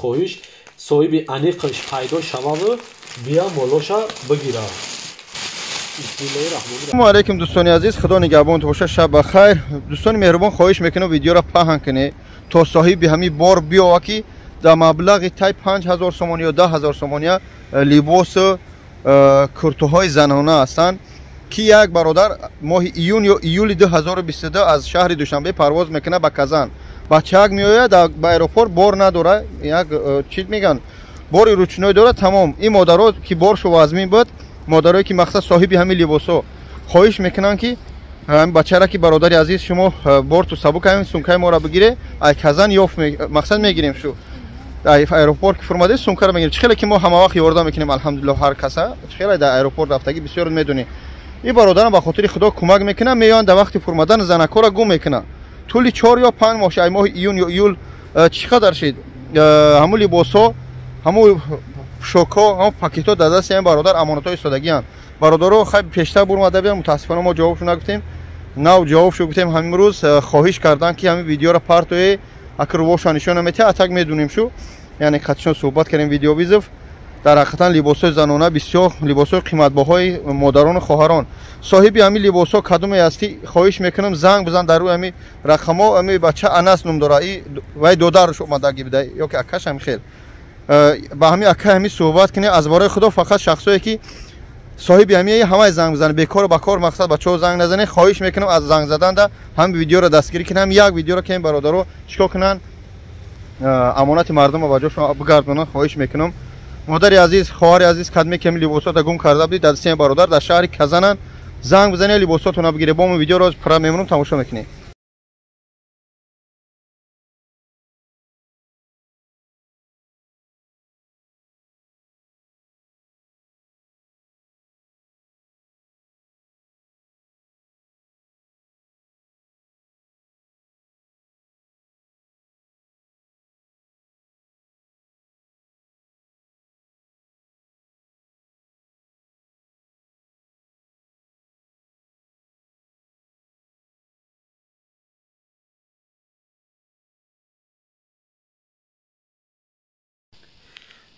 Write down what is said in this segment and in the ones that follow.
хоҳиш соҳиби аниқаш пайдо шававу бия молоша бигира. Assalomu alaykum do'stoni aziz, xudo nigohbonت باشه. شب بخیر. دوستان مهربان خواهش میکنم ویدیو را پهن کنید تا صاحب همین بار بیاوه که در مبلغ تای 5000 سومانی یا 10000 سومانی لباس کرتوهای زنانه هستند که یک برادر ماه ایون یا ایول 2022 از شهر دوشنبه پرواز میکنه به کازان. بچه‌ک میآید در ایروپورت بار نداره، یک چیز میگن بار روچنوی داره تمام. این مادرها که بارشو وزمین بود، مادرایی که مقصد صاحب همین لباسا خواهش میکنن که همین بچه را که برادر عزیز شما بار تو سبک همین سونکای ما را بگیره از کازان یافت مقصد میگیریم شو در ایروپورت که فرموده سونکا را میگیریم. چخیلی که ما همه وقت یاردم میکنیم الحمدلله هر کسا چخیلی در ایروپورت رفتگی بسیار میدونی. این برادرم به خاطر خدا کمک میکنه، میان در وقت فرمودن زنکا را گم میکنه. طول 4 یا 5 ماه ماه ایون یا ایول چقدر شد همون لباسا همون شوکا هم پاکیتو در دست این برادر امانتای ایستادگی ان. برادرها خیلی پیشتر برآمده بودن، متاسفانه ما جوابشو نگفتیم. نه جوابشو گفتیم همین روز خواهش کردن که همین ویدیو را پارتوی اگر روشن نشون نمیده اتاق میدونیم شو، یعنی خاطرشون صحبت کردیم ویدیو بیزف. در حقیقت لباسای زنانه بسیار لباسای قیمت‌بهای مادران و خواهران. صاحب همین لباسا کدومی هستی خواهش میکنم زنگ بزن در روی همین رقم‌ها. همین بچه انس نام داره، ای وای دودارش اومدگی بده یا که اکاش هم خیر با همین اکا همین صحبت کنی. از برای خدا فقط شخصایی که صاحب همین همه زنگ بزنه، بیکار و بکار مقصد بچه‌ها زنگ نزنه. خواهش میکنم از زنگ زدن ده هم ویدیو را دستگیری کنم، یک ویدیو را که این برادرها چیکار کنن امانت مردم رو بجاشون بگردونن. خواهش میکنم. مادر عزیز، خواهر عزیز کدمی که لباسات گم کرده بودید در دست برادر در شهر کازان زنگ بزنید لباساتون رو بگیرید. با ما ویدیو رو پر میمونم تماشا میکنید.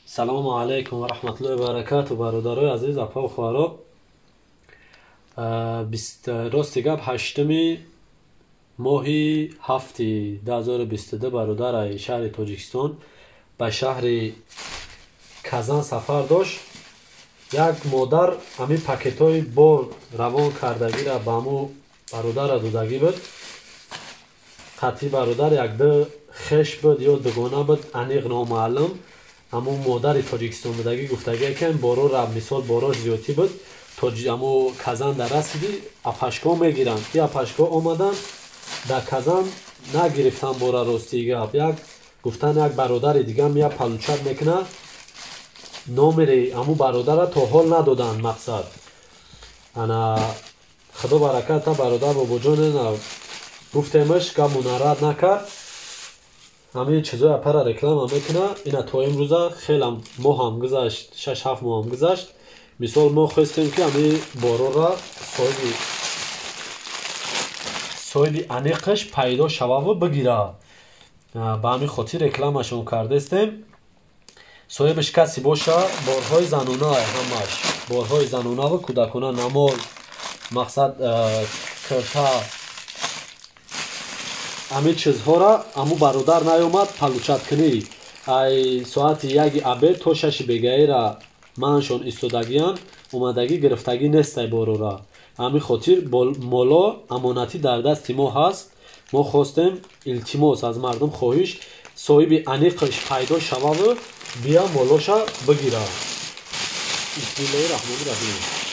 سلام علیکم و رحمت الله و برکاته برادرای عزیز اپا و خوارا. راست گپ 8 ماهی هفتی 2022 برادر شهر تاجیکستان به شهر کازان سفر داشت. یک مادر همین پاکتای بار روان کردگی را به همو برادر دادگی بود. قطعی برادر یک ده خش بود یا دگانه بود انیق نامعلم. همون مادر تاجیکستان بودگی گفتگی که این بارو را مثال باراش زیادی بود. همون کازان در رسیدی اپشکا میگیرن که اپشکا آمدن در کازان نگرفتن بارا راستی گپ. یک گفتن یک برادر دیگه میاد پلوچک میکنه نامری همون برادر تا حال ندادن. مقصد انا خدا برکت تا برادر بابا جان گفتمش که منارد نکرد. همین چیزای اپر رکلام هم میکنه. اینا تا امروز خیلی ماه هم گذشت، 6-7 ماه هم گذشت. مثال ما خواستیم که همین بارو را صاحب انیقش پیدا شوه و بگیره. با همین خاطر رکلامشون کرده استیم. صاحبش کسی باشه بارهای زنونه همش بارهای زنونه و کودکانه نماز مقصد کرتا همه چیزها را امو برادر نیامد پلوچت کنی. ای ساعت 1 ابد تا 6 بگهی را منشان ایستادگیان اومدگی گرفتگی نیست بارو را. همین خاطر مالا امانتی در دست ما هست. ما خواستیم التماس از مردم خواهش صاحب انیقش پیدا شوه و بیا مالاشا بگیره. بسم الله الرحمن الرحیم.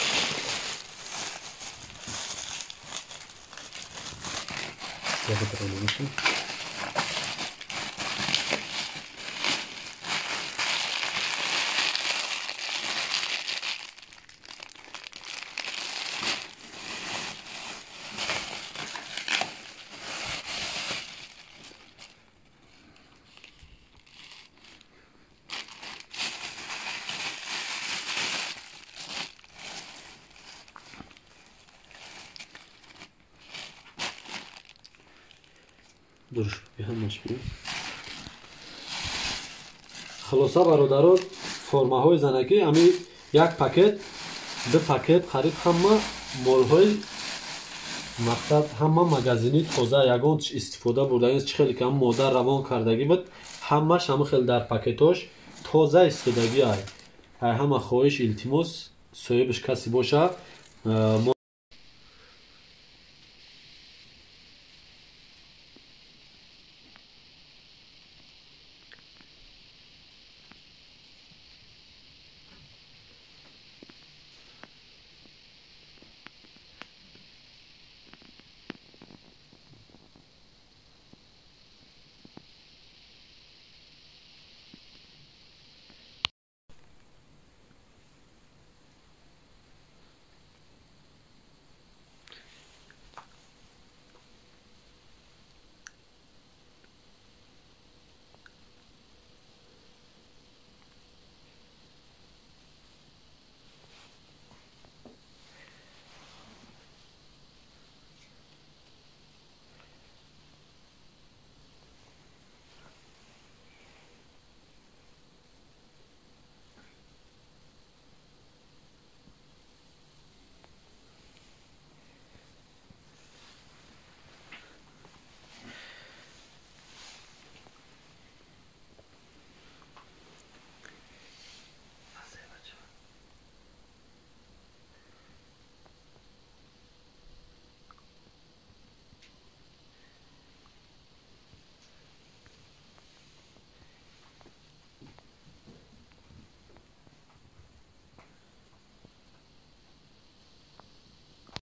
Dur bir hemen çıkıyor. خلاصه برادران فرماهای زنکی امی یک پاکت دو پاکت خرید همه مالهای مقصد همه مغازینی تازه یگان استفاده بردگیست چه خیلی که هم مادر روان کردگی بود همش همه خیلی در پاکتاش تازه استفادگی های همه خواهش التماس صاحبش کسی باشه ما